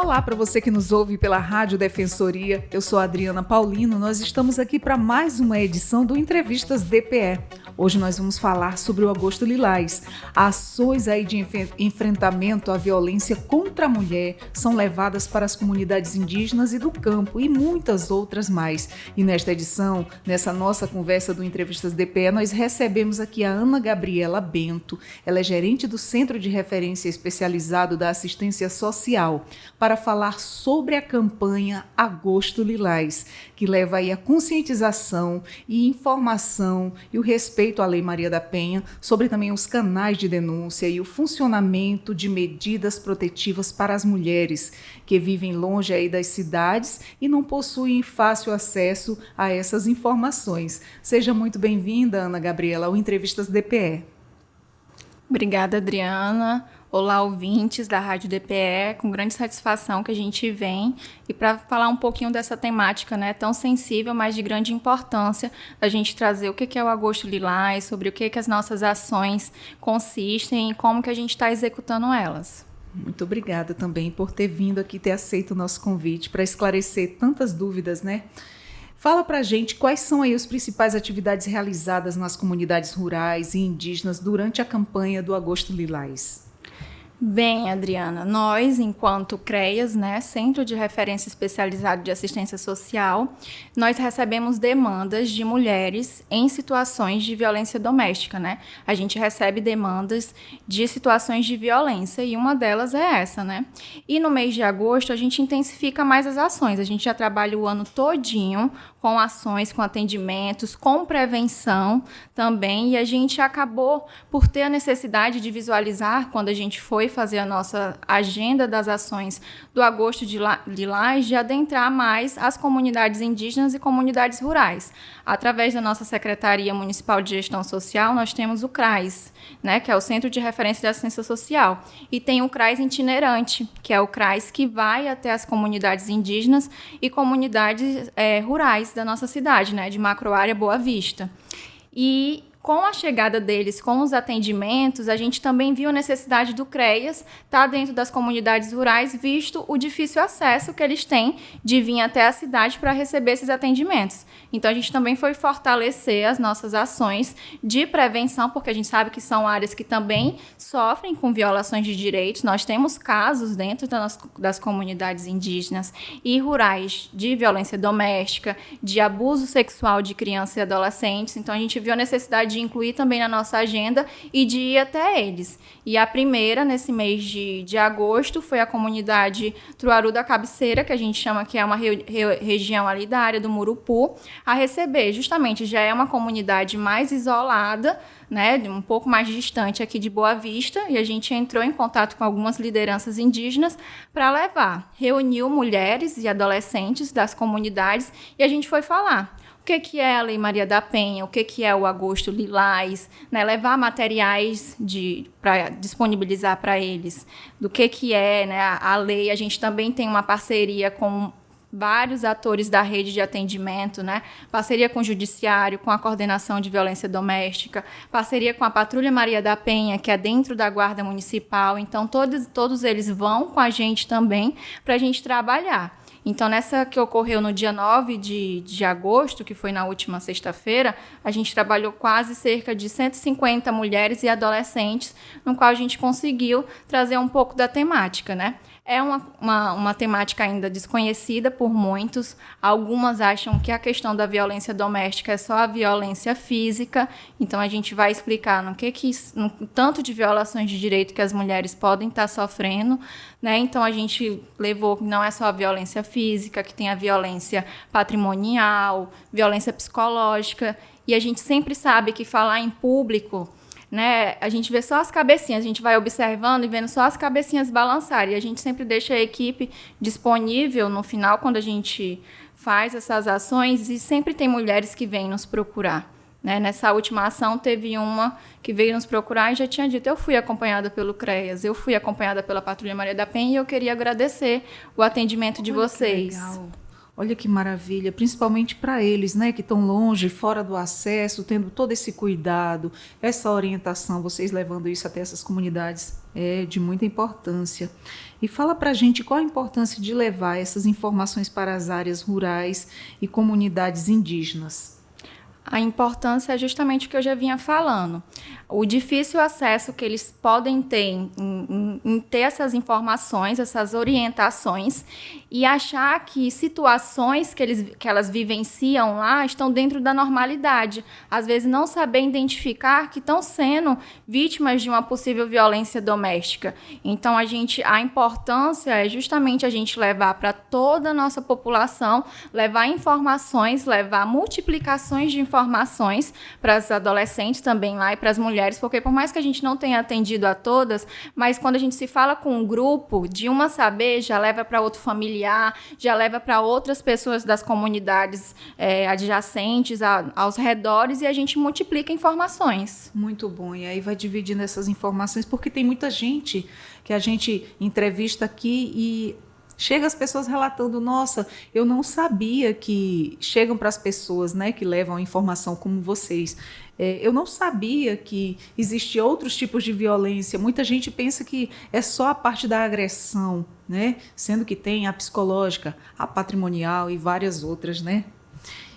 Olá para você que nos ouve pela Rádio Defensoria, eu sou a Adriana Paulino, nós estamos aqui para mais uma edição do Entrevistas DPE. Hoje nós vamos falar sobre o Agosto Lilás. Ações aí de enfrentamento à violência contra a mulher são levadas para as comunidades indígenas e do campo e muitas outras mais. E nesta edição, nessa nossa conversa do Entrevistas DPE, nós recebemos aqui a Ana Gabriela Bento. Ela é gerente do Centro de Referência Especializado da Assistência Social, para falar sobre a campanha Agosto Lilás, que leva aí a conscientização e informação e o respeito à Lei Maria da Penha, sobre também os canais de denúncia e o funcionamento de medidas protetivas para as mulheres que vivem longe aí das cidades e não possuem fácil acesso a essas informações. Seja muito bem-vinda, Ana Gabriela, ao Entrevistas DPE. Obrigada, Adriana. Olá, ouvintes da Rádio DPE, com grande satisfação que a gente vem e para falar um pouquinho dessa temática, né, tão sensível, mas de grande importância, a gente trazer o que é o Agosto Lilás, sobre o que as nossas ações consistem e como que a gente está executando elas. Muito obrigada também por ter vindo aqui, ter aceito o nosso convite para esclarecer tantas dúvidas, né? Fala pra gente quais são aí as principais atividades realizadas nas comunidades rurais e indígenas durante a campanha do Agosto Lilás. Bem, Adriana, nós, enquanto CREAS, né, Centro de Referência Especializado de Assistência Social, nós recebemos demandas de mulheres em situações de violência doméstica, né? A gente recebe demandas de situações de violência e uma delas é essa, né? E no mês de agosto a gente intensifica mais as ações, a gente já trabalha o ano todinho com ações, com atendimentos, com prevenção também, e a gente acabou por ter a necessidade de visualizar, quando a gente foi fazer a nossa agenda das ações do Agosto de Lilás, de adentrar mais as comunidades indígenas e comunidades rurais. Através da nossa Secretaria Municipal de Gestão Social, nós temos o CRAS, né, que é o Centro de Referência de Assistência Social, e tem o CRAS itinerante, que é o CRAS que vai até as comunidades indígenas e comunidades rurais da nossa cidade, né, de macroárea Boa Vista. E com a chegada deles, com os atendimentos, a gente também viu a necessidade do CREAS estar dentro das comunidades rurais, visto o difícil acesso que eles têm de vir até a cidade para receber esses atendimentos. Então, a gente também foi fortalecer as nossas ações de prevenção, porque a gente sabe que são áreas que também sofrem com violações de direitos. Nós temos casos dentro das comunidades indígenas e rurais de violência doméstica, de abuso sexual de crianças e adolescentes. Então, a gente viu a necessidade de incluir também na nossa agenda e de ir até eles. E a primeira, nesse mês de agosto, foi a comunidade Truaru da Cabeceira, que a gente chama que é uma região ali da área do Murupu, a receber. Justamente, já é uma comunidade mais isolada, né, um pouco mais distante aqui de Boa Vista, e a gente entrou em contato com algumas lideranças indígenas para levar. Reuniu mulheres e adolescentes das comunidades e a gente foi falar. O que é a Lei Maria da Penha, o que é o Agosto Lilás, né? Levar materiais para disponibilizar para eles, do que é, né, a lei. A gente também tem uma parceria com vários atores da rede de atendimento, né? Parceria com o Judiciário, com a Coordenação de Violência Doméstica, parceria com a Patrulha Maria da Penha, que é dentro da Guarda Municipal. Então, todos eles vão com a gente também para a gente trabalhar. Então, nessa que ocorreu no dia 9 de agosto, que foi na última sexta-feira, a gente trabalhou quase cerca de 150 mulheres e adolescentes, no qual a gente conseguiu trazer um pouco da temática, né? É uma temática ainda desconhecida por muitos. Algumas acham que a questão da violência doméstica é só a violência física. Então, a gente vai explicar no tanto de violações de direito que as mulheres podem estar sofrendo, né? Então, a gente levou que não é só a violência física, que tem a violência patrimonial, violência psicológica. E a gente sempre sabe que falar em público, né, a gente vê só as cabecinhas, a gente vai observando e vendo só as cabecinhas balançarem. E a gente sempre deixa a equipe disponível no final, quando a gente faz essas ações, e sempre tem mulheres que vêm nos procurar. Né? Nessa última ação, teve uma que veio nos procurar e já tinha dito: eu fui acompanhada pelo CREAS, eu fui acompanhada pela Patrulha Maria da Penha e eu queria agradecer o atendimento de vocês. Legal. Olha que maravilha, principalmente para eles, né, que estão longe, fora do acesso, tendo todo esse cuidado, essa orientação, vocês levando isso até essas comunidades é de muita importância. E fala para a gente qual a importância de levar essas informações para as áreas rurais e comunidades indígenas. A importância é justamente o que eu já vinha falando. O difícil acesso que eles podem ter em ter essas informações, essas orientações, e achar que situações que elas vivenciam lá estão dentro da normalidade. Às vezes não saber identificar que estão sendo vítimas de uma possível violência doméstica. Então a importância é justamente a gente levar para toda a nossa população, levar informações, levar multiplicações de informações para as adolescentes também lá e para as mulheres, porque por mais que a gente não tenha atendido a todas, mas quando a gente se fala com um grupo, de uma saber, já leva para outro familiar, já leva para outras pessoas das comunidades adjacentes, aos redores, e a gente multiplica informações. Muito bom, e aí vai dividindo essas informações, porque tem muita gente que a gente entrevista aqui e chega as pessoas relatando, nossa, eu não sabia que... Chegam para as pessoas, né, que levam a informação como vocês. Eu não sabia que existiam outros tipos de violência. Muita gente pensa que é só a parte da agressão, né? Sendo que tem a psicológica, a patrimonial e várias outras, né?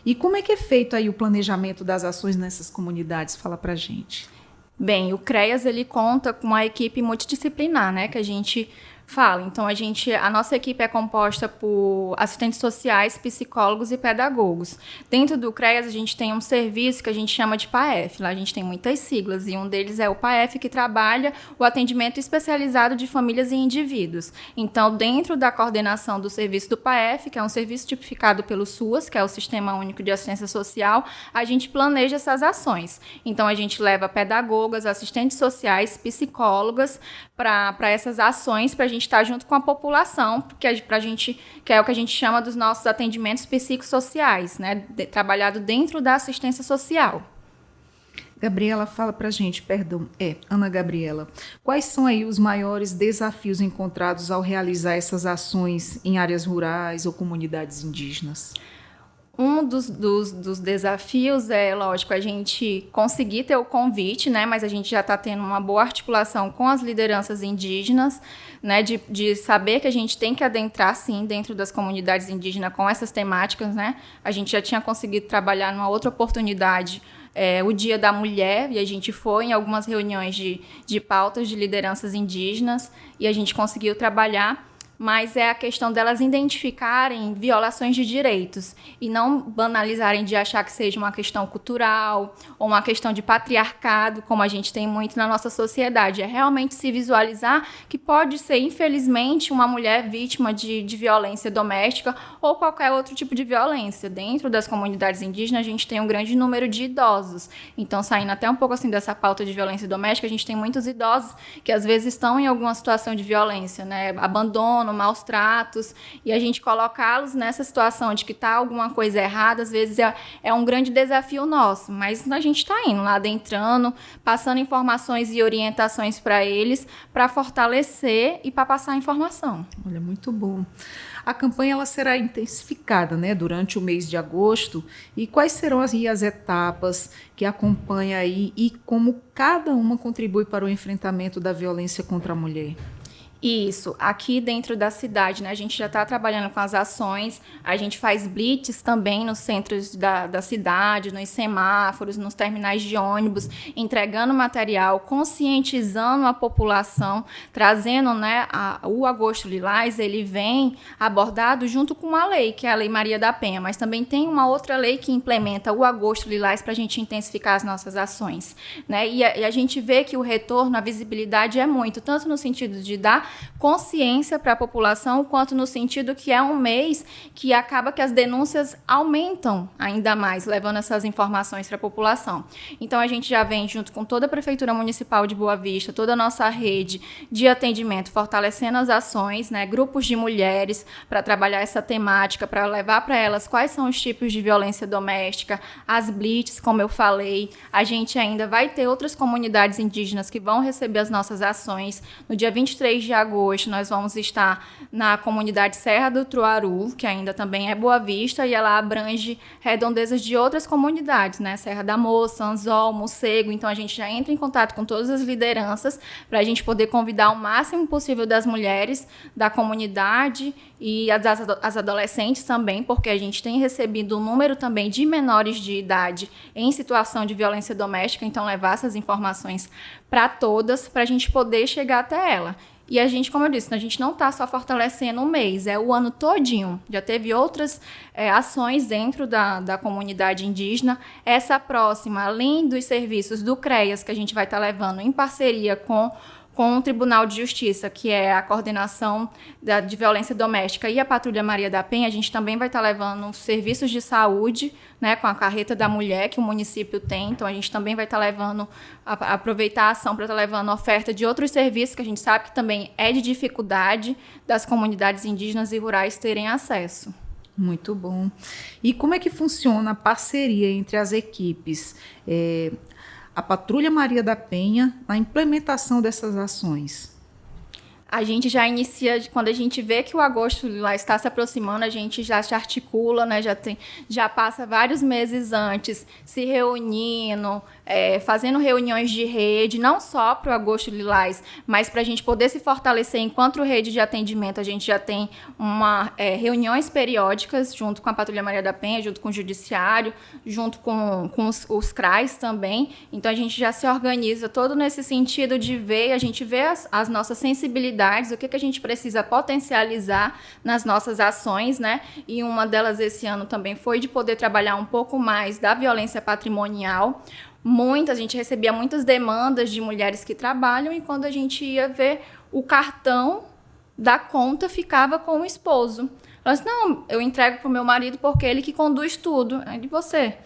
E como é que é feito aí o planejamento das ações nessas comunidades? Fala pra gente. Bem, o CREAS ele conta com uma equipe multidisciplinar, né, que a gente fala. Então, a nossa equipe é composta por assistentes sociais, psicólogos e pedagogos. Dentro do CREAS, a gente tem um serviço que a gente chama de PAEF. Lá a gente tem muitas siglas, e um deles é o PAEF, que trabalha o atendimento especializado de famílias e indivíduos. Então, dentro da coordenação do serviço do PAEF, que é um serviço tipificado pelo SUAS, que é o Sistema Único de Assistência Social, a gente planeja essas ações. Então, a gente leva pedagogas, assistentes sociais, psicólogas para essas ações, para a gente estar junto com a população, que é o que a gente chama dos nossos atendimentos psicossociais, né? Trabalhado dentro da assistência social. Gabriela, fala pra gente, Ana Gabriela, quais são aí os maiores desafios encontrados ao realizar essas ações em áreas rurais ou comunidades indígenas? Um dos desafios é, lógico, a gente conseguir ter o convite, né? Mas a gente já está tendo uma boa articulação com as lideranças indígenas, né? De saber que a gente tem que adentrar, sim, dentro das comunidades indígenas com essas temáticas, né? A gente já tinha conseguido trabalhar numa outra oportunidade, o Dia da Mulher, e a gente foi em algumas reuniões de pautas de lideranças indígenas, e a gente conseguiu trabalhar, mas é a questão delas identificarem violações de direitos e não banalizarem de achar que seja uma questão cultural ou uma questão de patriarcado, como a gente tem muito na nossa sociedade. É realmente se visualizar que pode ser, infelizmente, uma mulher vítima de violência doméstica ou qualquer outro tipo de violência. Dentro das comunidades indígenas, a gente tem um grande número de idosos. Então, saindo até um pouco assim dessa pauta de violência doméstica, a gente tem muitos idosos que às vezes estão em alguma situação de violência, né? Abandono, maus tratos, e a gente colocá-los nessa situação de que está alguma coisa errada, às vezes é um grande desafio nosso, mas a gente está indo lá adentrando, passando informações e orientações para eles, para fortalecer e para passar a informação. Olha, muito bom. A campanha ela será intensificada, né, durante o mês de agosto, e quais serão as etapas que acompanham aí e como cada uma contribui para o enfrentamento da violência contra a mulher? Isso, aqui dentro da cidade, né, a gente já está trabalhando com as ações, a gente faz blitz também nos centros da cidade, nos semáforos, nos terminais de ônibus, entregando material, conscientizando a população, trazendo, né, o Agosto Lilás, ele vem abordado junto com uma lei, que é a Lei Maria da Penha, mas também tem uma outra lei que implementa o Agosto Lilás para a gente intensificar as nossas ações, né, e a gente vê que o retorno, a visibilidade é muito, tanto no sentido de dar consciência para a população, quanto no sentido que é um mês que acaba que as denúncias aumentam ainda mais, levando essas informações para a população. Então, a gente já vem junto com toda a Prefeitura Municipal de Boa Vista, toda a nossa rede de atendimento, fortalecendo as ações, né, grupos de mulheres para trabalhar essa temática, para levar para elas quais são os tipos de violência doméstica, as blitz, como eu falei. A gente ainda vai ter outras comunidades indígenas que vão receber as nossas ações no dia 23 de agosto, nós vamos estar na comunidade Serra do Truaru, que ainda também é Boa Vista, e ela abrange redondezas de outras comunidades, né? Serra da Moça, Anzol, Mocego. Então, a gente já entra em contato com todas as lideranças para a gente poder convidar o máximo possível das mulheres da comunidade e as adolescentes também, porque a gente tem recebido um número também de menores de idade em situação de violência doméstica, então levar essas informações para todas, para a gente poder chegar até ela. E a gente, como eu disse, a gente não está só fortalecendo um mês, é o ano todinho. Já teve outras ações dentro da comunidade indígena. Essa próxima, além dos serviços do CREAS, que a gente vai estar levando em parceria com o Tribunal de Justiça, que é a coordenação de violência doméstica, e a Patrulha Maria da Penha, a gente também vai estar levando serviços de saúde, né, com a carreta da mulher que o município tem. Então, a gente também vai estar levando, aproveitar a ação para estar levando oferta de outros serviços que a gente sabe que também é de dificuldade das comunidades indígenas e rurais terem acesso. Muito bom. E como é que funciona a parceria entre as equipes? A Patrulha Maria da Penha na implementação dessas ações? A gente já inicia, quando a gente vê que o agosto lá está se aproximando, a gente já se articula, né? Já passa vários meses antes se reunindo, fazendo reuniões de rede, não só para o Agosto Lilás, mas para a gente poder se fortalecer enquanto rede de atendimento. A gente já tem reuniões periódicas junto com a Patrulha Maria da Penha, junto com o Judiciário, junto com os CRAs também. Então, a gente já se organiza todo nesse sentido de ver, a gente vê as nossas sensibilidades, o que a gente precisa potencializar nas nossas ações, né? E uma delas esse ano também foi de poder trabalhar um pouco mais da violência patrimonial. A gente recebia muitas demandas de mulheres que trabalham, e quando a gente ia ver, o cartão da conta ficava com o esposo. Ela disse, não, eu entrego para o meu marido porque ele que conduz tudo. Aí você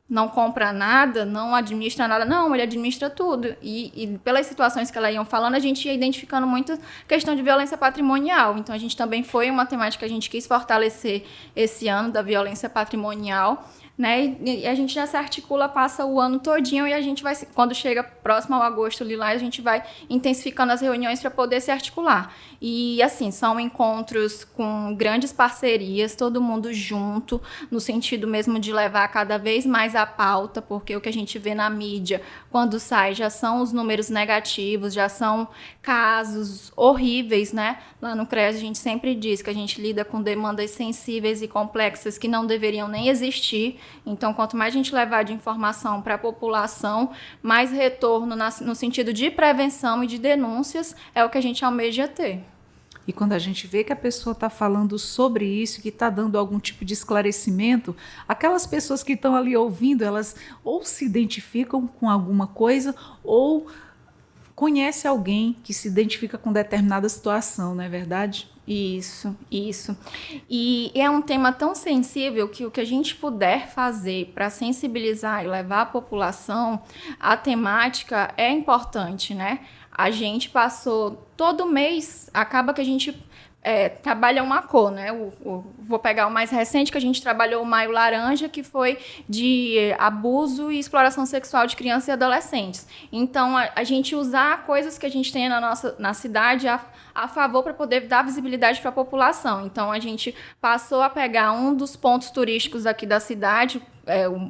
não compra nada, não administra nada. Não, ele administra tudo. E pelas situações que elas iam falando, a gente ia identificando muito questão de violência patrimonial. Então, a gente também foi uma temática que a gente quis fortalecer esse ano da violência patrimonial, né? E a gente já se articula, passa o ano todinho, e a gente vai, quando chega próximo ao Agosto Lilás, a gente vai intensificando as reuniões para poder se articular. E assim, são encontros com grandes parcerias, todo mundo junto, no sentido mesmo de levar cada vez mais a pauta, porque o que a gente vê na mídia, quando sai, já são os números negativos, já são casos horríveis, né? Lá no CREAS a gente sempre diz que a gente lida com demandas sensíveis e complexas que não deveriam nem existir. Então, quanto mais a gente levar de informação para a população, mais retorno no sentido de prevenção e de denúncias é o que a gente almeja ter. E quando a gente vê que a pessoa está falando sobre isso, que está dando algum tipo de esclarecimento, aquelas pessoas que estão ali ouvindo, elas ou se identificam com alguma coisa ou conhece alguém que se identifica com determinada situação, não é verdade? Isso. E é um tema tão sensível que o que a gente puder fazer para sensibilizar e levar a população à temática é importante, né? A gente passou todo mês, acaba que a gente trabalha uma cor, né? Vou pegar o mais recente, que a gente trabalhou o Maio Laranja, que foi de abuso e exploração sexual de crianças e adolescentes. Então, a gente usar coisas que a gente tem na cidade a favor para poder dar visibilidade para a população. Então, a gente passou a pegar um dos pontos turísticos aqui da cidade,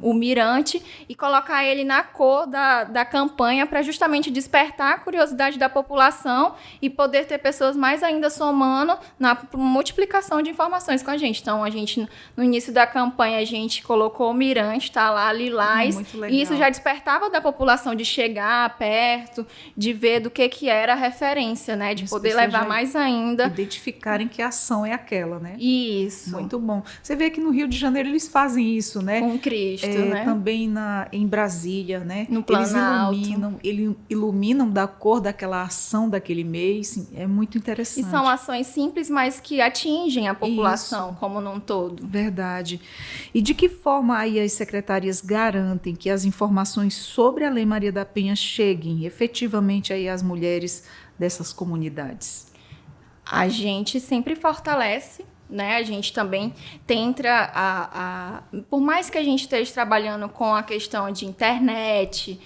o Mirante, e colocar ele na cor da campanha para justamente despertar a curiosidade da população e poder ter pessoas mais ainda somando na multiplicação de informações com a gente. Então, a gente, no início da campanha, a gente colocou o Mirante, está lá, Lilás, e isso já despertava da população de chegar perto, de ver do que era a referência, né? De poder levar mais ainda. Identificarem que a ação é aquela, né? Isso. Muito bom. Você vê que no Rio de Janeiro eles fazem isso, né? Com Cristo, né? Também em Brasília, né? No Planalto. Eles iluminam da cor daquela ação daquele mês. É muito interessante. E são ações simples, mas que atingem a população como num todo. Verdade. E de que forma aí as secretarias garantem que as informações sobre a Lei Maria da Penha cheguem efetivamente aí às mulheres dessas comunidades? A gente sempre fortalece, né? A gente também tenta, por mais que a gente esteja trabalhando com a questão de internet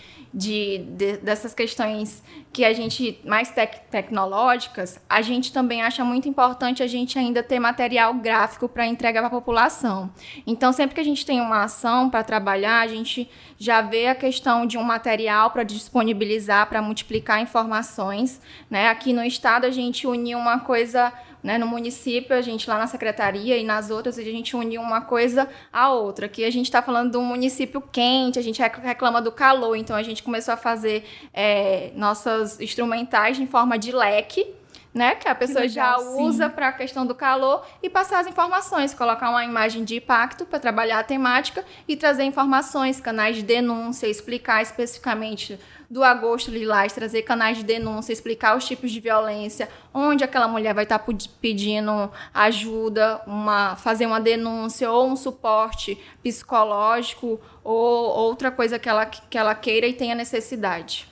dessas questões que a gente, mais tecnológicas, a gente também acha muito importante a gente ainda ter material gráfico para entregar para a população. Então, sempre que a gente tem uma ação para trabalhar, a gente já vê a questão de um material para disponibilizar, para multiplicar informações, né? Aqui no estado, a gente uniu uma coisa, né, no município, a gente lá na secretaria e nas outras, a gente uniu uma coisa à outra. Aqui a gente está falando de um município quente, a gente reclama do calor, então a gente começou a fazer nossas instrumentais em forma de leque, né, que a pessoa legal, já usa para a questão do calor e passar as informações, colocar uma imagem de impacto para trabalhar a temática e trazer informações, canais de denúncia, explicar especificamente do Agosto Lilás, trazer canais de denúncia, explicar os tipos de violência, onde aquela mulher vai estar pedindo ajuda, fazer uma denúncia ou um suporte psicológico ou outra coisa que ela queira e tenha necessidade.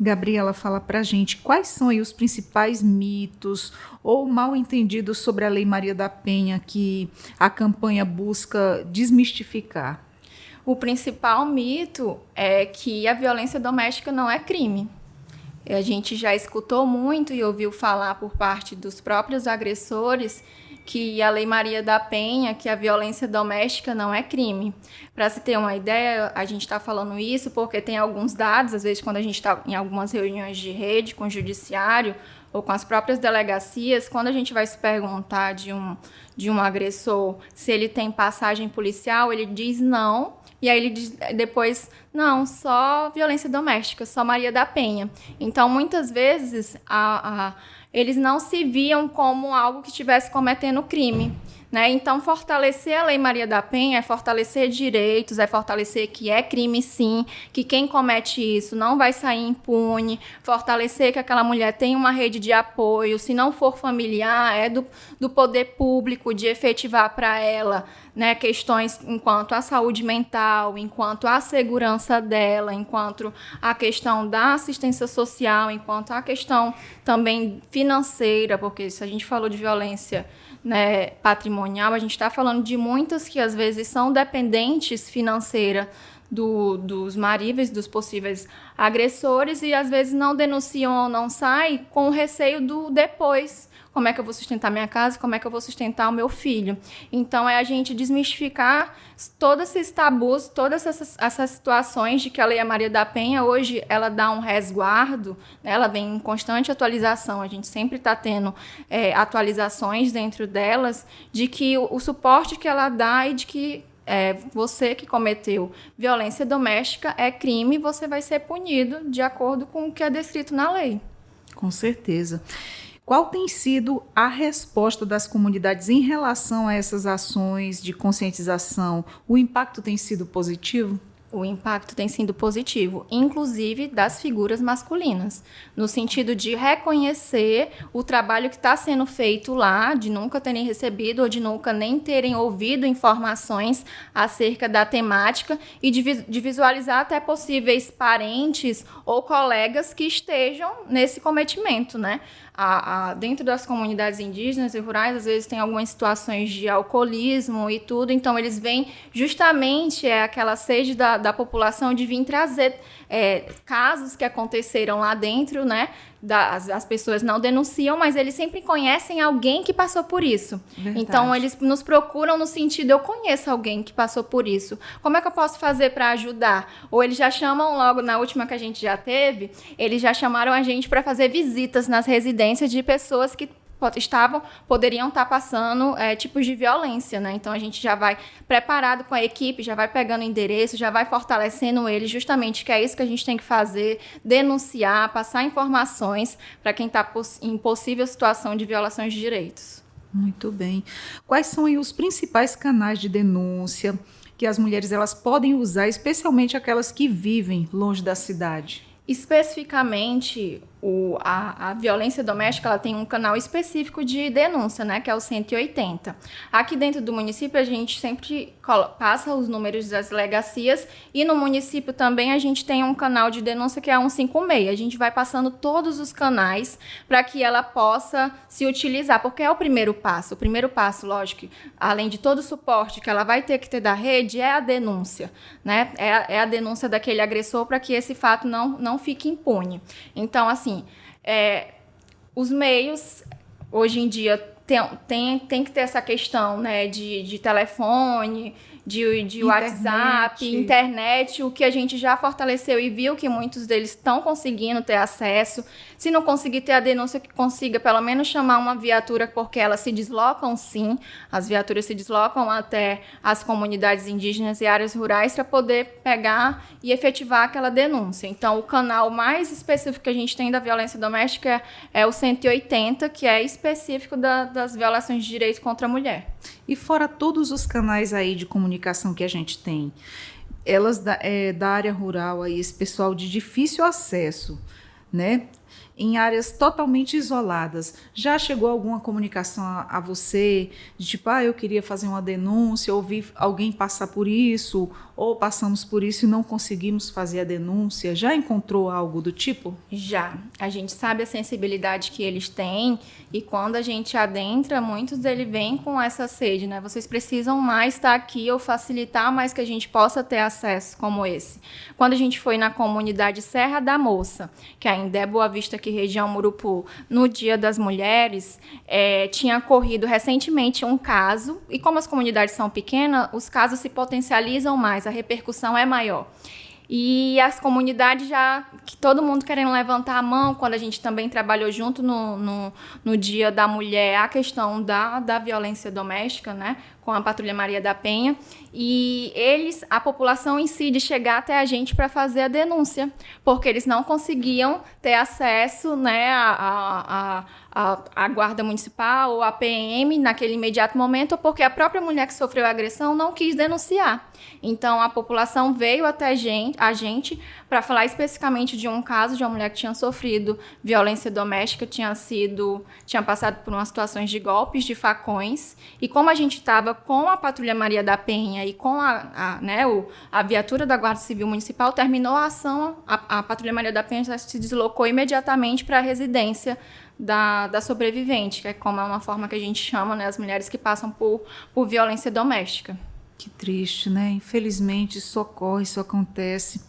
Gabriela, fala pra gente quais são aí os principais mitos ou mal entendidos sobre a Lei Maria da Penha que a campanha busca desmistificar. O principal mito é que a violência doméstica não é crime. A gente já escutou muito e ouviu falar por parte dos próprios agressores que a Lei Maria da Penha, que a violência doméstica não é crime. Para se ter uma ideia, a gente está falando isso porque tem alguns dados, às vezes quando a gente está em algumas reuniões de rede com o judiciário ou com as próprias delegacias, quando a gente vai se perguntar de um agressor se ele tem passagem policial, ele diz não. E aí ele diz depois, não, só violência doméstica, só Maria da Penha. Então, muitas vezes, eles não se viam como algo que estivesse cometendo crime, né? Então, fortalecer a Lei Maria da Penha é fortalecer direitos, é fortalecer que é crime sim, que quem comete isso não vai sair impune, fortalecer que aquela mulher tem uma rede de apoio, se não for familiar, é do poder público de efetivar para ela, né, questões enquanto a saúde mental, enquanto a segurança dela, enquanto a questão da assistência social, enquanto a questão também financeira, porque se a gente falou de violência, né, patrimonial, a gente está falando de muitas que às vezes são dependentes financeira dos maridos, dos possíveis agressores e às vezes não denunciam ou não saem com o receio do depois. Como é que eu vou sustentar minha casa? Como é que eu vou sustentar o meu filho? Então, é a gente desmistificar todos esses tabus, todas essas situações de que a Lei Maria da Penha, hoje, ela dá um resguardo, né? Ela vem em constante atualização, a gente sempre está tendo atualizações dentro delas, de que o suporte que ela dá e de que você que cometeu violência doméstica é crime, você vai ser punido de acordo com o que é descrito na lei. Com certeza. Qual tem sido a resposta das comunidades em relação a essas ações de conscientização? O impacto tem sido positivo? O impacto tem sido positivo, inclusive das figuras masculinas, no sentido de reconhecer o trabalho que está sendo feito lá, de nunca terem recebido ou de nunca nem terem ouvido informações acerca da temática e de visualizar até possíveis parentes ou colegas que estejam nesse cometimento, né? Dentro das comunidades indígenas e rurais, às vezes tem algumas situações de alcoolismo e tudo, então eles vêm justamente aquela sede da população de vir trazer casos que aconteceram lá dentro, né? As pessoas não denunciam, mas eles sempre conhecem alguém que passou por isso. Verdade. Então, eles nos procuram no sentido, eu conheço alguém que passou por isso. Como é que eu posso fazer para ajudar? Ou eles já chamam logo, na última que a gente já teve, eles já chamaram a gente para fazer visitas nas residências de pessoas que poderiam estar passando tipos de violência, né? Então, a gente já vai preparado com a equipe, já vai pegando endereço, já vai fortalecendo eles, justamente, que é isso que a gente tem que fazer, denunciar, passar informações para quem está em possível situação de violações de direitos. Muito bem. Quais são aí os principais canais de denúncia que as mulheres elas podem usar, especialmente aquelas que vivem longe da cidade? Especificamente, A violência doméstica, ela tem um canal específico de denúncia, né, que é o 180. Aqui dentro do município, a gente sempre passa os números das delegacias e no município também a gente tem um canal de denúncia que é 156. A gente vai passando todos os canais para que ela possa se utilizar, porque é o primeiro passo. O primeiro passo, lógico, além de todo o suporte que ela vai ter que ter da rede, é a denúncia, né? É a denúncia daquele agressor para que esse fato não fique impune. Então, assim, os meios, hoje em dia, tem que ter essa questão, né, de telefone, de WhatsApp, internet, o que a gente já fortaleceu e viu que muitos deles estão conseguindo ter acesso. Se não conseguir ter a denúncia, que consiga pelo menos chamar uma viatura, porque elas se deslocam sim, as viaturas se deslocam até as comunidades indígenas e áreas rurais para poder pegar e efetivar aquela denúncia. Então, o canal mais específico que a gente tem da violência doméstica é o 180, que é específico das violações de direitos contra a mulher. E fora todos os canais aí de comunicação que a gente tem, elas da área rural, aí, esse pessoal de difícil acesso, né? Em áreas totalmente isoladas, já chegou alguma comunicação a você, de tipo, eu queria fazer uma denúncia, ouvi alguém passar por isso, ou passamos por isso e não conseguimos fazer a denúncia? Já encontrou algo do tipo? Já. A gente sabe a sensibilidade que eles têm e quando a gente adentra, muitos deles vêm com essa sede, né? Vocês precisam mais estar aqui ou facilitar mais que a gente possa ter acesso como esse. Quando a gente foi na comunidade Serra da Moça, que ainda é Boa Vista aqui, região Murupu, no Dia das Mulheres, tinha ocorrido recentemente um caso, e como as comunidades são pequenas, os casos se potencializam mais, a repercussão é maior. E as comunidades que todo mundo querendo levantar a mão, quando a gente também trabalhou junto no Dia da Mulher, a questão da violência doméstica, né, com a Patrulha Maria da Penha, e a população em si, de chegar até a gente para fazer a denúncia, porque eles não conseguiam ter acesso, né, à Guarda Municipal ou à PM naquele imediato momento, porque a própria mulher que sofreu a agressão não quis denunciar. Então, a população veio até a gente para falar especificamente de um caso de uma mulher que tinha sofrido violência doméstica, tinha passado por umas situações de golpes, de facões, e como a gente estava com a Patrulha Maria da Penha e com a viatura da Guarda Civil Municipal, terminou a ação, a Patrulha Maria da Penha já se deslocou imediatamente para a residência da sobrevivente, que é como é uma forma que a gente chama, né, as mulheres que passam por violência doméstica. Que triste, né? Infelizmente isso ocorre, isso acontece,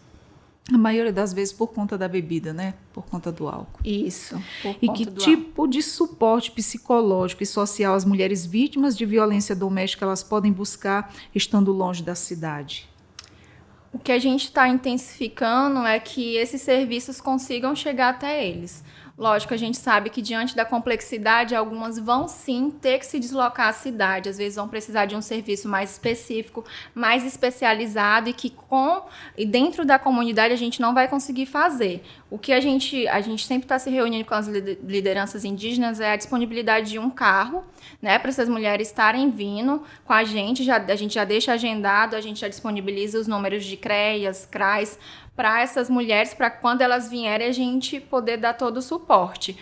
a maioria das vezes por conta da bebida, né? Por conta do álcool. Isso. E que tipo de suporte psicológico e social as mulheres vítimas de violência doméstica elas podem buscar estando longe da cidade? O que a gente está intensificando é que esses serviços consigam chegar até eles. Lógico, a gente sabe que diante da complexidade, algumas vão sim ter que se deslocar à cidade, às vezes vão precisar de um serviço mais específico, mais especializado e dentro da comunidade a gente não vai conseguir fazer. O que a gente sempre está se reunindo com as lideranças indígenas é a disponibilidade de um carro, né, para essas mulheres estarem vindo com a gente já deixa agendado, a gente já disponibiliza os números de CREAS, CRAS, para essas mulheres, para quando elas vierem a gente poder dar todo o suporte.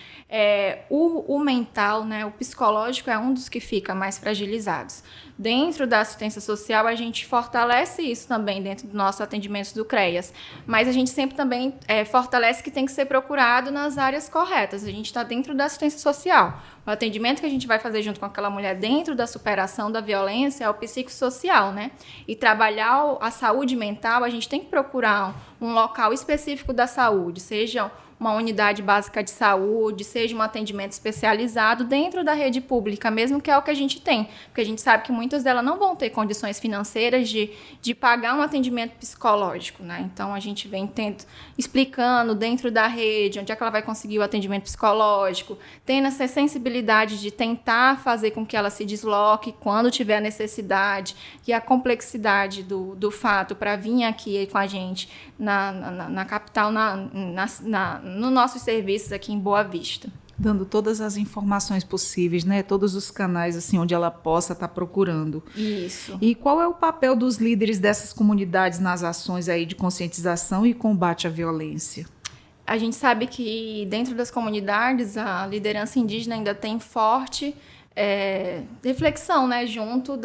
O mental, né, o psicológico é um dos que fica mais fragilizados. Dentro da assistência social, a gente fortalece isso também dentro do nosso atendimento do CREAS, mas a gente sempre também fortalece que tem que ser procurado nas áreas corretas. A gente está dentro da assistência social. O atendimento que a gente vai fazer junto com aquela mulher dentro da superação da violência é o psicossocial, né? E trabalhar a saúde mental, a gente tem que procurar um local específico da saúde, seja uma unidade básica de saúde, seja um atendimento especializado dentro da rede pública, mesmo que é o que a gente tem. Porque a gente sabe que muitas delas não vão ter condições financeiras de pagar um atendimento psicológico, né? Então, a gente vem explicando dentro da rede onde é que ela vai conseguir o atendimento psicológico, tendo essa sensibilidade de tentar fazer com que ela se desloque quando tiver necessidade, e a complexidade do fato para vir aqui com a gente na capital, nos nossos serviços aqui em Boa Vista. Dando todas as informações possíveis, né? Todos os canais assim, onde ela possa estar procurando. Isso. E qual é o papel dos líderes dessas comunidades nas ações aí de conscientização e combate à violência? A gente sabe que dentro das comunidades a liderança indígena ainda tem forte reflexão, né, junto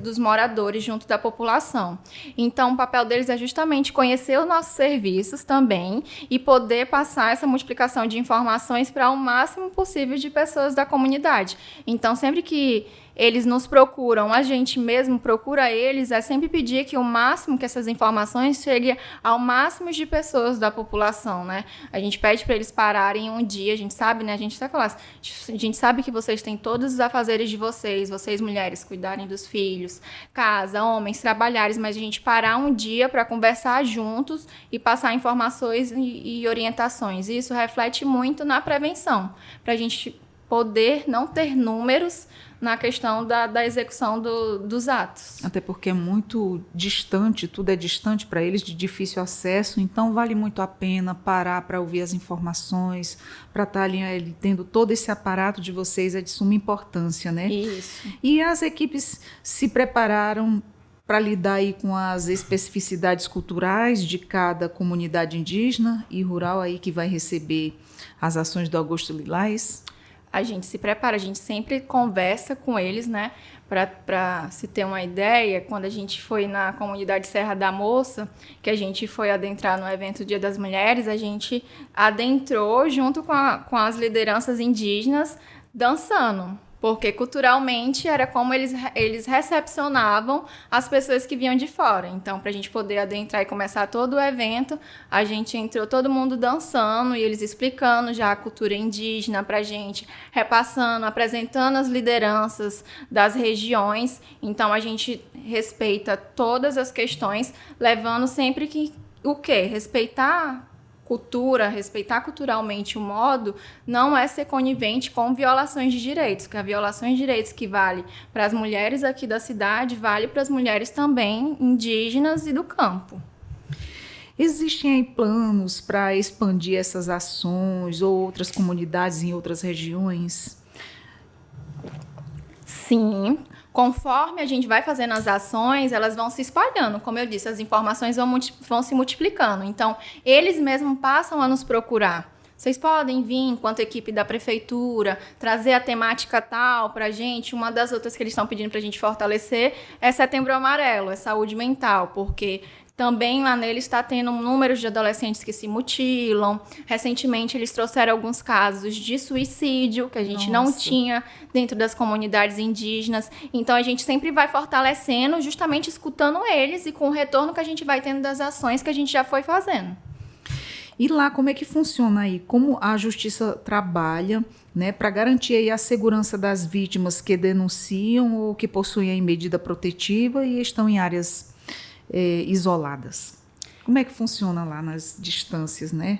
dos moradores, junto da população. Então, o papel deles é justamente conhecer os nossos serviços também e poder passar essa multiplicação de informações para o máximo possível de pessoas da comunidade. Então, sempre que eles nos procuram, a gente mesmo procura eles, é sempre pedir que o máximo que essas informações cheguem ao máximo de pessoas da população, né? A gente pede para eles pararem um dia, a gente sabe, né? A gente até fala assim, a gente sabe que vocês têm todos os afazeres de vocês mulheres, cuidarem dos filhos, casa, homens, trabalhares, mas a gente parar um dia para conversar juntos e passar informações e orientações. E isso reflete muito na prevenção, para a gente poder não ter números na questão da execução dos atos. Até porque é muito distante, tudo é distante para eles, de difícil acesso, então vale muito a pena parar para ouvir as informações, para estar ali tendo todo esse aparato de vocês, é de suma importância, né? Isso. E as equipes se prepararam para lidar aí com as especificidades culturais de cada comunidade indígena e rural aí que vai receber as ações do Agosto Lilás? A gente se prepara, a gente sempre conversa com eles, né? Para se ter uma ideia, quando a gente foi na comunidade Serra da Moça, que a gente foi adentrar no evento Dia das Mulheres, a gente adentrou junto com as lideranças indígenas dançando. Porque culturalmente era como eles recepcionavam as pessoas que vinham de fora. Então, para a gente poder adentrar e começar todo o evento, a gente entrou todo mundo dançando e eles explicando já a cultura indígena para a gente, repassando, apresentando as lideranças das regiões. Então, a gente respeita todas as questões, levando sempre que o quê? Respeitar cultura, respeitar culturalmente o modo, não é ser conivente com violações de direitos, que a violações de direitos que vale para as mulheres aqui da cidade, vale para as mulheres também indígenas e do campo. Existem aí planos para expandir essas ações ou outras comunidades em outras regiões? Sim. Conforme a gente vai fazendo as ações, elas vão se espalhando. Como eu disse, as informações vão se multiplicando. Então, eles mesmos passam a nos procurar. Vocês podem vir, enquanto equipe da prefeitura, trazer a temática tal para a gente. Uma das outras que eles estão pedindo para a gente fortalecer é Setembro Amarelo, é saúde mental, porque também lá nele está tendo números de adolescentes que se mutilam. Recentemente, eles trouxeram alguns casos de suicídio, que a gente não tinha dentro das comunidades indígenas. Então, a gente sempre vai fortalecendo, justamente escutando eles e com o retorno que a gente vai tendo das ações que a gente já foi fazendo. E lá, como é que funciona aí? Como a justiça trabalha, né, para garantir aí a segurança das vítimas que denunciam ou que possuem aí medida protetiva e estão em áreas isoladas? Como é que funciona lá nas distâncias, né?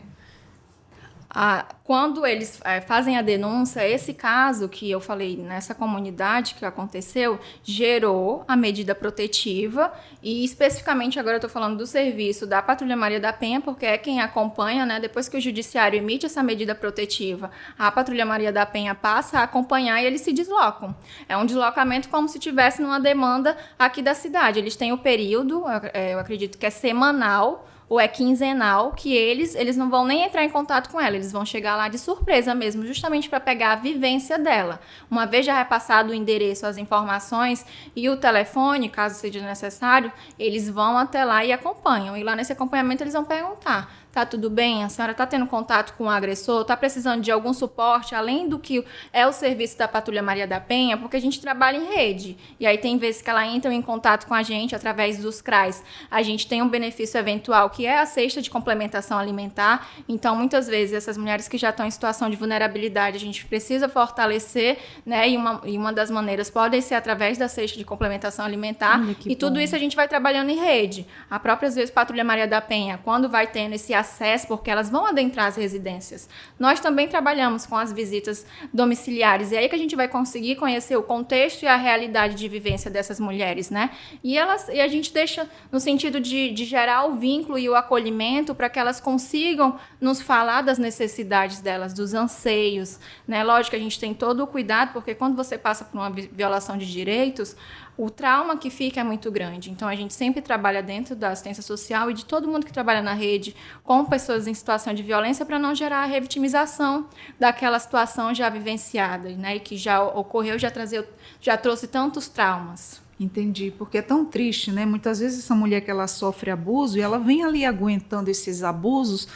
Quando eles fazem a denúncia, esse caso que eu falei nessa comunidade que aconteceu, gerou a medida protetiva e especificamente agora eu estou falando do serviço da Patrulha Maria da Penha, porque é quem acompanha, né? Depois que o judiciário emite essa medida protetiva, a Patrulha Maria da Penha passa a acompanhar e eles se deslocam. É um deslocamento como se tivesse numa demanda aqui da cidade. Eles têm o período, eu acredito que é semanal, ou é quinzenal, que eles não vão nem entrar em contato com ela, eles vão chegar lá de surpresa mesmo, justamente para pegar a vivência dela. Uma vez já repassado o endereço, as informações e o telefone, caso seja necessário, eles vão até lá e acompanham. E lá nesse acompanhamento eles vão perguntar: tá tudo bem? A senhora está tendo contato com o agressor? Está precisando de algum suporte, além do que é o serviço da Patrulha Maria da Penha? Porque a gente trabalha em rede. E aí tem vezes que ela entra em contato com a gente através dos CRAs. A gente tem um benefício eventual, que é a cesta de complementação alimentar. Então, muitas vezes, essas mulheres que já estão em situação de vulnerabilidade, a gente precisa fortalecer, né? E uma das maneiras pode ser através da cesta de complementação alimentar. E tudo isso a gente vai trabalhando em rede. A própria, às vezes, Patrulha Maria da Penha, quando vai tendo esse acesso, porque elas vão adentrar as residências. Nós também trabalhamos com as visitas domiciliares, e aí que a gente vai conseguir conhecer o contexto e a realidade de vivência dessas mulheres, né? E a gente deixa no sentido de gerar o vínculo e o acolhimento para que elas consigam nos falar das necessidades delas, dos anseios, né? Lógico que a gente tem todo o cuidado, porque quando você passa por uma violação de direitos, o trauma que fica é muito grande. Então, a gente sempre trabalha dentro da assistência social e de todo mundo que trabalha na rede, com pessoas em situação de violência para não gerar a revitimização daquela situação já vivenciada, né? E que já ocorreu, já trouxe tantos traumas. Entendi, porque é tão triste, né? Muitas vezes essa mulher que ela sofre abuso e ela vem ali aguentando esses abusos,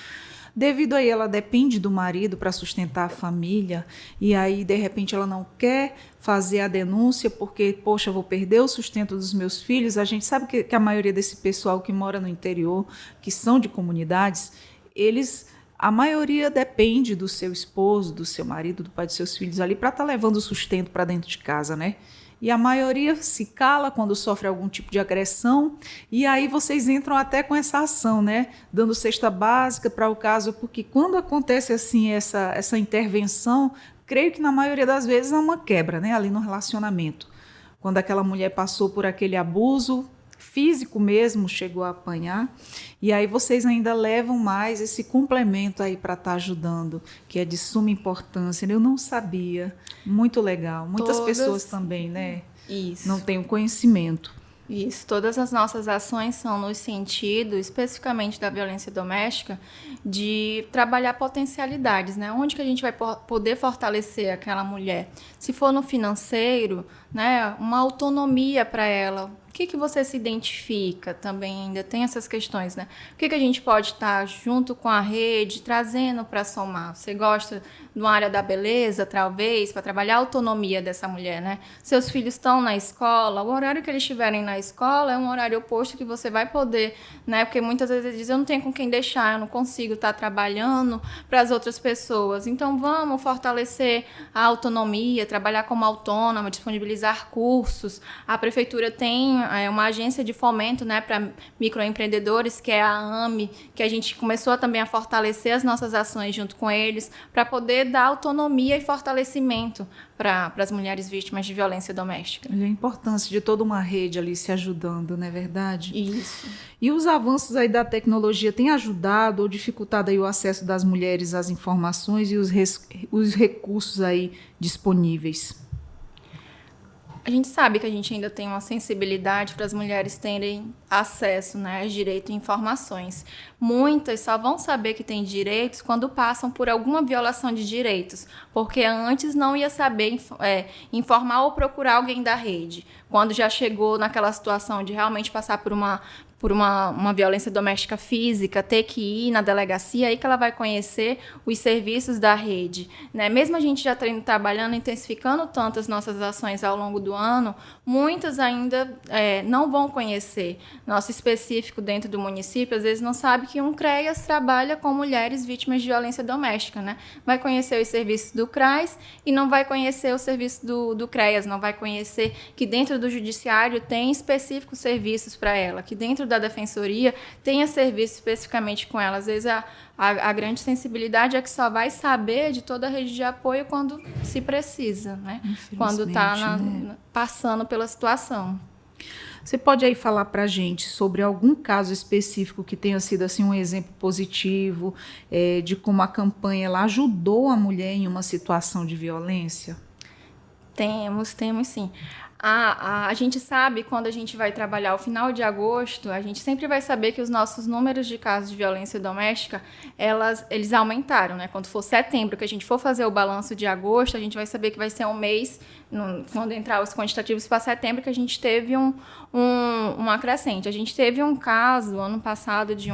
devido aí ela depende do marido para sustentar a família, e aí de repente ela não quer fazer a denúncia porque, poxa, eu vou perder o sustento dos meus filhos. A gente sabe que a maioria desse pessoal que mora no interior, que são de comunidades, a maioria depende do seu esposo, do seu marido, do pai dos seus filhos ali para estar levando o sustento para dentro de casa, né? E a maioria se cala quando sofre algum tipo de agressão, e aí vocês entram até com essa ação, né? Dando cesta básica para o caso, porque quando acontece assim essa intervenção, creio que na maioria das vezes é uma quebra, né? Ali no relacionamento. Quando aquela mulher passou por aquele abuso físico mesmo, chegou a apanhar, e aí vocês ainda levam mais esse complemento aí para estar ajudando, que é de suma importância. Eu não sabia, muito legal. Muitas pessoas também, né? Isso. Não têm o conhecimento. Isso, todas as nossas ações são no sentido, especificamente da violência doméstica, de trabalhar potencialidades, né? Onde que a gente vai poder fortalecer aquela mulher? Se for no financeiro, né, uma autonomia para ela. O que você se identifica? Também ainda tem essas questões, né? O que a gente pode estar junto com a rede, trazendo para somar? Você gosta de uma área da beleza, talvez, para trabalhar a autonomia dessa mulher, né? Seus filhos estão na escola, o horário que eles estiverem na escola é um horário oposto que você vai poder, né? Porque muitas vezes eles dizem, eu não tenho com quem deixar, eu não consigo estar trabalhando para as outras pessoas. Então, vamos fortalecer a autonomia, trabalhar como autônoma, disponibilizar cursos. A prefeitura tem uma agência de fomento, né, para microempreendedores, que é a AME, que a gente começou também a fortalecer as nossas ações junto com eles, para poder dar autonomia e fortalecimento para as mulheres vítimas de violência doméstica. Olha a importância de toda uma rede ali se ajudando, não é verdade? Isso. E os avanços aí da tecnologia têm ajudado ou dificultado aí o acesso das mulheres às informações e os recursos aí disponíveis? A gente sabe que a gente ainda tem uma sensibilidade para as mulheres terem acesso, né, a direito a informações. Muitas só vão saber que têm direitos quando passam por alguma violação de direitos, porque antes não ia saber informar ou procurar alguém da rede. Quando já chegou naquela situação de realmente passar por uma violência doméstica física, ter que ir na delegacia, aí que ela vai conhecer os serviços da rede, né? Mesmo a gente já trabalhando, intensificando tanto as nossas ações ao longo do ano, muitas ainda não vão conhecer. Nosso específico dentro do município, às vezes não sabe que um CREAS trabalha com mulheres vítimas de violência doméstica, né? Vai conhecer os serviços do CRAS e não vai conhecer o serviço do CREAS, não vai conhecer que dentro do judiciário tem específicos serviços para ela, que dentro da defensoria tenha serviço especificamente com ela. Às vezes a grande sensibilidade é que só vai saber de toda a rede de apoio quando se precisa, né? Quando está passando pela situação. Você pode aí falar para a gente sobre algum caso específico que tenha sido assim, um exemplo positivo de como a campanha ela ajudou a mulher em uma situação de violência? Temos sim. A gente sabe, quando a gente vai trabalhar o final de agosto, a gente sempre vai saber que os nossos números de casos de violência doméstica, eles aumentaram, né? Quando for setembro, que a gente for fazer o balanço de agosto, a gente vai saber que vai ser um mês, quando entrar os quantitativos para setembro, que a gente teve uma crescente. A gente teve um caso, ano passado, de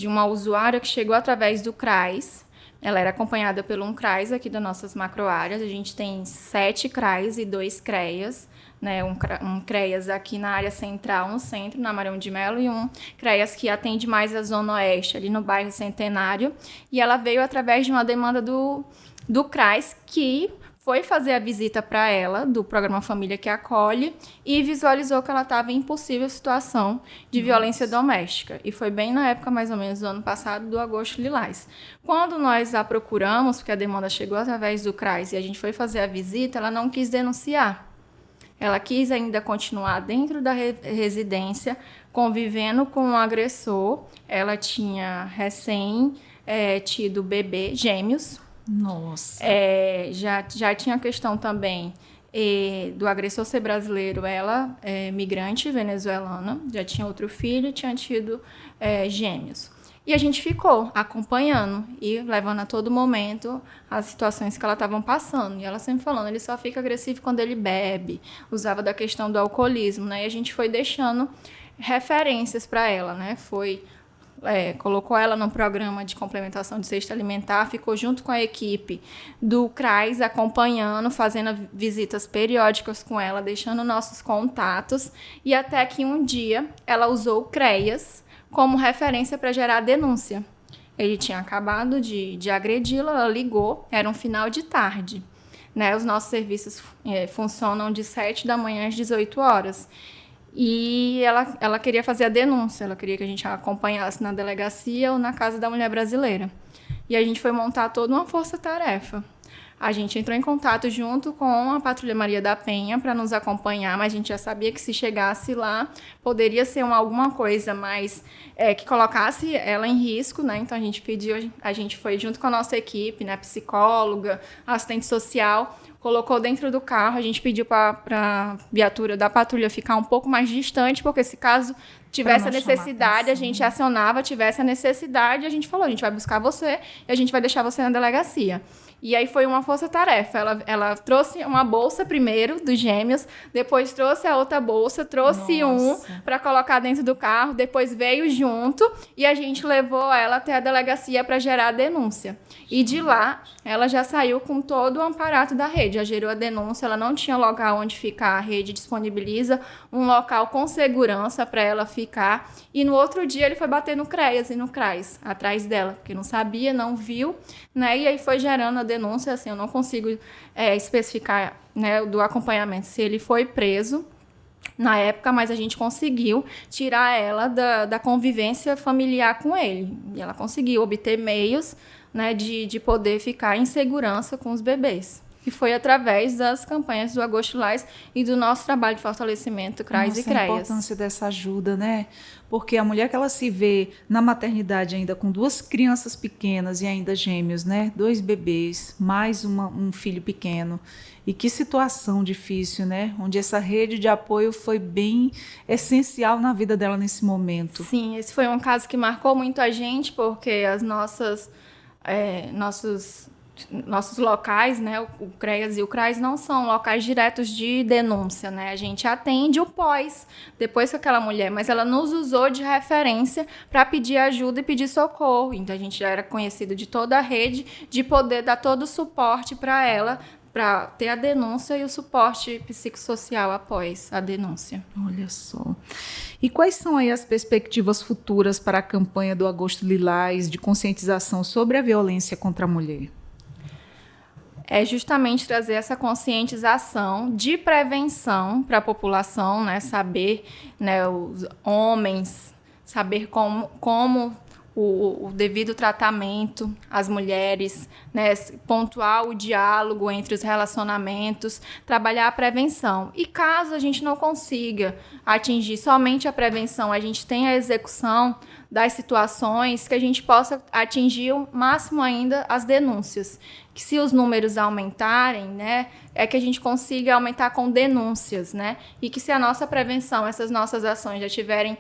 uma usuária que chegou através do CRAS. Ela era acompanhada por um CRAS aqui das nossas macroáreas. A gente tem 7 CRAS e 2 CREAS, né? Um CREAS aqui na área central, no centro, na Marão de Melo, e um CREAS que atende mais a Zona Oeste, ali no bairro Centenário. E ela veio através de uma demanda do CRAS, que foi fazer a visita para ela, do programa Família que Acolhe, e visualizou que ela estava em impossível situação de violência doméstica. E foi bem na época, mais ou menos, do ano passado, do Agosto Lilás. Quando nós a procuramos, porque a demanda chegou através do CRAS, e a gente foi fazer a visita, ela não quis denunciar. Ela quis ainda continuar dentro da residência, convivendo com o agressor. Ela tinha tido bebê, gêmeos. Nossa. Já tinha a questão também do agressor ser brasileiro. Ela é migrante venezuelana, já tinha outro filho e tinha tido gêmeos. E a gente ficou acompanhando e levando a todo momento as situações que ela estavam passando. E ela sempre falando, ele só fica agressivo quando ele bebe. Usava da questão do alcoolismo, né? E a gente foi deixando referências para ela, né? Colocou ela num programa de complementação de cesta alimentar, ficou junto com a equipe do CRAS, acompanhando, fazendo visitas periódicas com ela, deixando nossos contatos, e até que um dia ela usou o CREAS como referência para gerar denúncia. Ele tinha acabado de agredi-la, ela ligou, era um final de tarde, né? Os nossos serviços funcionam de 7 da manhã às 18 horas. E ela queria fazer a denúncia, ela queria que a gente acompanhasse na delegacia ou na Casa da Mulher Brasileira. E a gente foi montar toda uma força-tarefa. A gente entrou em contato junto com a Patrulha Maria da Penha para nos acompanhar, mas a gente já sabia que se chegasse lá, poderia ser alguma coisa mais que colocasse ela em risco, né? Então a gente foi junto com a nossa equipe, né? Psicóloga, assistente social, colocou dentro do carro, a gente pediu para a viatura da patrulha ficar um pouco mais distante, porque se caso tivesse a necessidade, a gente acionava, tivesse a necessidade, a gente falou, a gente vai buscar você e a gente vai deixar você na delegacia. E aí foi uma força-tarefa. Ela trouxe uma bolsa primeiro dos gêmeos, depois trouxe a outra bolsa, trouxe para colocar dentro do carro, depois veio junto e a gente levou ela até a delegacia para gerar a denúncia. E de lá, ela já saiu com todo o amparato da rede, já gerou a denúncia, ela não tinha local onde ficar, a rede disponibiliza um local com segurança para ela ficar. E no outro dia ele foi bater no CREAS e no CRAS, atrás dela, porque não sabia, não viu, né? E aí foi gerando a denúncia, assim, eu não consigo especificar, né, do acompanhamento se ele foi preso na época, mas a gente conseguiu tirar ela da convivência familiar com ele. E ela conseguiu obter meios, né, de poder ficar em segurança com os bebês. E foi através das campanhas do Agosto Lilás e do nosso trabalho de fortalecimento CRAS e CREAS. A importância dessa ajuda, né? Porque a mulher que ela se vê na maternidade ainda com 2 crianças pequenas e ainda gêmeos, né? 2 bebês, mais um filho pequeno. E que situação difícil, né? Onde essa rede de apoio foi bem essencial na vida dela nesse momento. Sim, esse foi um caso que marcou muito a gente, porque as nossos locais, né, o CREAS e o CRAS não são locais diretos de denúncia, né? A gente atende o depois que aquela mulher, mas ela nos usou de referência para pedir ajuda e pedir socorro. Então a gente já era conhecido de toda a rede, de poder dar todo o suporte para ela, para ter a denúncia e o suporte psicossocial após a denúncia. Olha só. E quais são aí as perspectivas futuras para a campanha do Agosto Lilás de conscientização sobre a violência contra a mulher? É justamente trazer essa conscientização de prevenção para a população, né? Saber, né, os homens, saber como o devido tratamento às mulheres, né, pontuar o diálogo entre os relacionamentos, trabalhar a prevenção. E caso a gente não consiga atingir somente a prevenção, a gente tem a execução das situações, que a gente possa atingir o máximo ainda as denúncias. Que se os números aumentarem, né, é que a gente consiga aumentar com denúncias, né? E que se a nossa prevenção, essas nossas ações já estiverem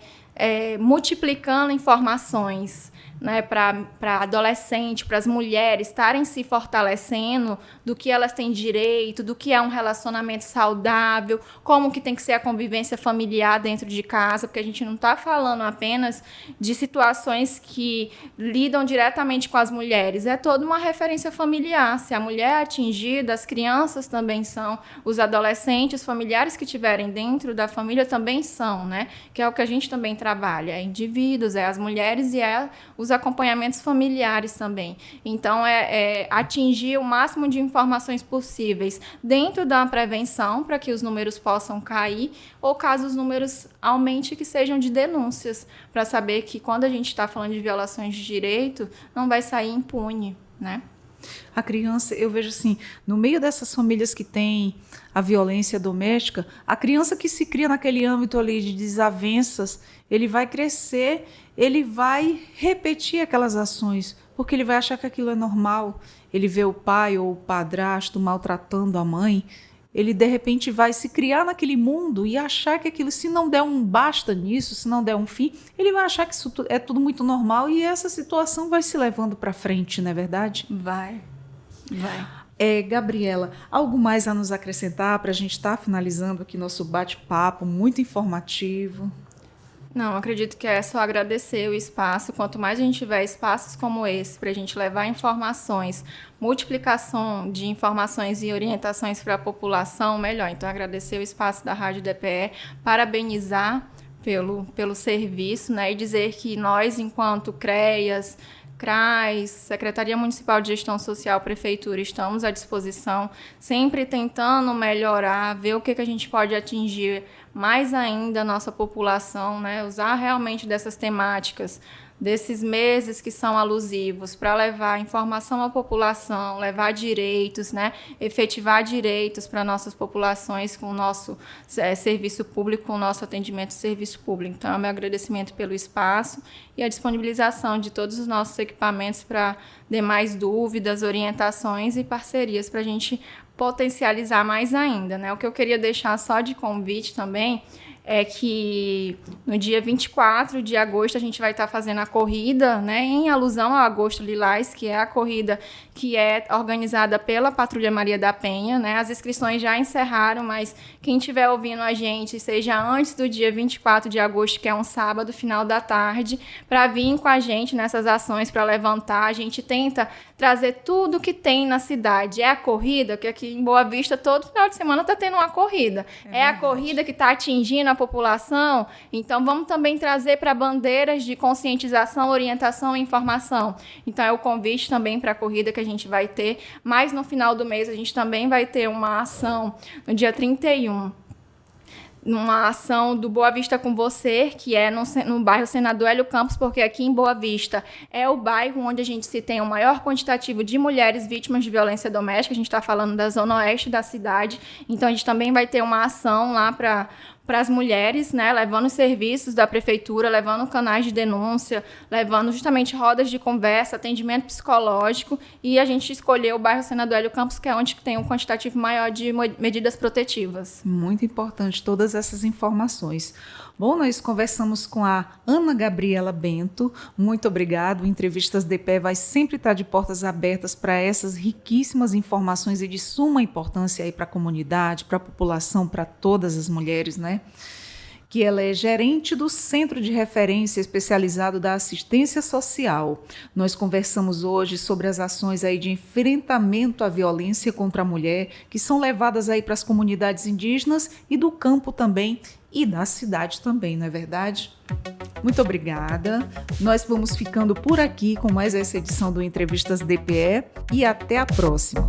multiplicando informações, né, para adolescente, para as mulheres estarem se fortalecendo do que elas têm direito, do que é um relacionamento saudável, como que tem que ser a convivência familiar dentro de casa, porque a gente não está falando apenas de situações que lidam diretamente com as mulheres, é toda uma referência familiar. Se a mulher é atingida, as crianças também são, os adolescentes, familiares que estiverem dentro da família também são, né? Que é o que a gente também trabalha, é indivíduos, é as mulheres e é os acompanhamentos familiares também. Então, atingir o máximo de informações possíveis dentro da prevenção para que os números possam cair, ou caso os números aumentem, que sejam de denúncias, para saber que quando a gente está falando de violações de direito, não vai sair impune, né? A criança, eu vejo assim, no meio dessas famílias que têm a violência doméstica, a criança que se cria naquele âmbito ali de desavenças, ele vai crescer, ele vai repetir aquelas ações, porque ele vai achar que aquilo é normal. Ele vê o pai ou o padrasto maltratando a mãe, ele de repente vai se criar naquele mundo e achar que aquilo, se não der um basta nisso, se não der um fim, ele vai achar que isso é tudo muito normal e essa situação vai se levando para frente, não é verdade? Vai. Gabriela, algo mais a nos acrescentar para a gente estar finalizando aqui nosso bate-papo muito informativo? Não, acredito que é só agradecer o espaço. Quanto mais a gente tiver espaços como esse para a gente levar informações, multiplicação de informações e orientações para a população, melhor. Então, agradecer o espaço da Rádio DPE, parabenizar pelo serviço, né, e dizer que nós, enquanto CREAS, CRAS, Secretaria Municipal de Gestão Social, Prefeitura, estamos à disposição, sempre tentando melhorar, ver o que a gente pode atingir mais ainda a nossa população, né? Usar realmente dessas temáticas, desses meses que são alusivos, para levar informação à população, levar direitos, né? Efetivar direitos para nossas populações com o nosso serviço público, com o nosso atendimento de serviço público. Então, é o meu agradecimento pelo espaço e a disponibilização de todos os nossos equipamentos para demais dúvidas, orientações e parcerias para a gente potencializar mais ainda, né? O que eu queria deixar só de convite também é que no dia 24 de agosto a gente vai estar fazendo a corrida, né, em alusão ao Agosto Lilás, que é a corrida que é organizada pela Patrulha Maria da Penha, né? As inscrições já encerraram, mas quem estiver ouvindo a gente, seja antes do dia 24 de agosto, que é um sábado, final da tarde, para vir com a gente nessas ações para levantar. A gente tenta trazer tudo que tem na cidade. É a corrida, que aqui em Boa Vista todo final de semana está tendo uma corrida. É a corrida que está atingindo a população, então vamos também trazer para bandeiras de conscientização, orientação e informação. Então é o convite também para a corrida que a gente vai ter, mas no final do mês a gente também vai ter uma ação no dia 31, numa ação do Boa Vista com Você, que é no bairro Senador Hélio Campos, porque aqui em Boa Vista é o bairro onde a gente se tem o maior quantitativo de mulheres vítimas de violência doméstica. A gente está falando da zona oeste da cidade, então a gente também vai ter uma ação lá para as mulheres, né, levando os serviços da prefeitura, levando canais de denúncia, levando justamente rodas de conversa, atendimento psicológico, e a gente escolheu o bairro Senador Hélio Campos, que é onde tem um quantitativo maior de medidas protetivas. Muito importante todas essas informações. Bom, nós conversamos com a Ana Gabriela Bento. Muito obrigado. O Entrevistas DPE vai sempre estar de portas abertas para essas riquíssimas informações e de suma importância aí para a comunidade, para a população, para todas as mulheres, né? Que ela é gerente do Centro de Referência Especializado da Assistência Social. Nós conversamos hoje sobre as ações aí de enfrentamento à violência contra a mulher, que são levadas aí para as comunidades indígenas e do campo também, e da cidade também, não é verdade? Muito obrigada. Nós vamos ficando por aqui com mais essa edição do Entrevistas DPE e até a próxima.